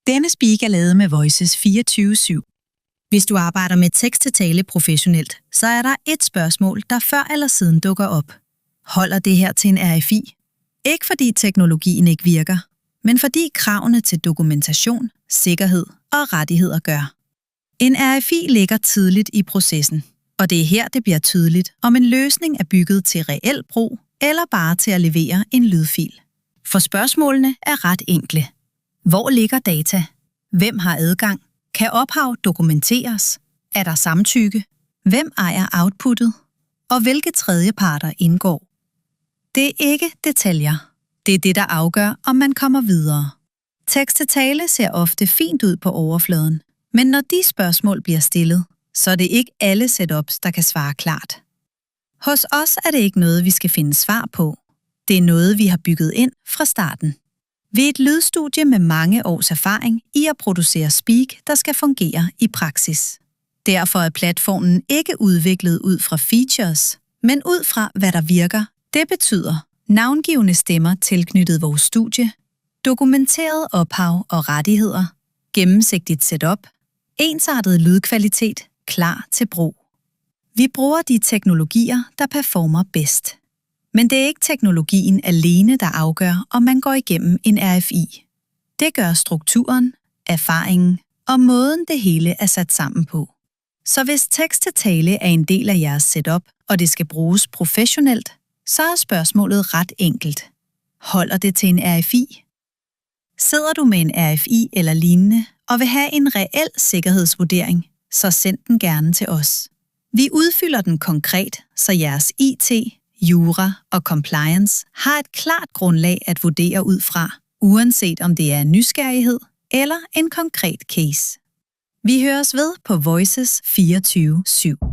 Denne speak er lavet med Voices 24/7. Hvis du arbejder med tekst-til-tale professionelt, så er der et spørgsmål, der før eller siden dukker op. Holder det her til en RFI? Ikke fordi teknologien ikke virker, men fordi kravene til dokumentation, sikkerhed og rettigheder gør. En RFI ligger tidligt i processen, og det er her, det bliver tydeligt, om en løsning er bygget til reel brug eller bare til at levere en lydfil. For spørgsmålene er ret enkle. Hvor ligger data? Hvem har adgang? Kan ophav dokumenteres? Er der samtykke? Hvem ejer outputtet? Og hvilke tredjeparter indgår? Det er ikke detaljer. Det er det, der afgør, om man kommer videre. Tekst-til-tale ser ofte fint ud på overfladen, men når de spørgsmål bliver stillet, så er det ikke alle setups, der kan svare klart. Hos os er det ikke noget, vi skal finde svar på. Det er noget, vi har bygget ind fra starten. Vi er et lydstudie med mange års erfaring i at producere speak, der skal fungere i praksis. Derfor er platformen ikke udviklet ud fra features, men ud fra, hvad der virker. Det betyder navngivende stemmer tilknyttet vores studie, dokumenteret ophav og rettigheder, gennemsigtigt setup, ensartet lydkvalitet, klar til brug. Vi bruger de teknologier, der performer bedst. Men det er ikke teknologien alene, der afgør, om man går igennem en RFI. Det gør strukturen, erfaringen og måden, det hele er sat sammen på. Så hvis tekst-til-tale er en del af jeres setup, og det skal bruges professionelt, så er spørgsmålet ret enkelt. Holder det til en RFI? Sidder du med en RFI eller lignende og vil have en reel sikkerhedsvurdering, så send den gerne til os. Vi udfylder den konkret, så jeres IT, jura og compliance har et klart grundlag at vurdere ud fra, uanset om det er en nysgerrighed eller en konkret case. Vi høres ved på Voices 24/7.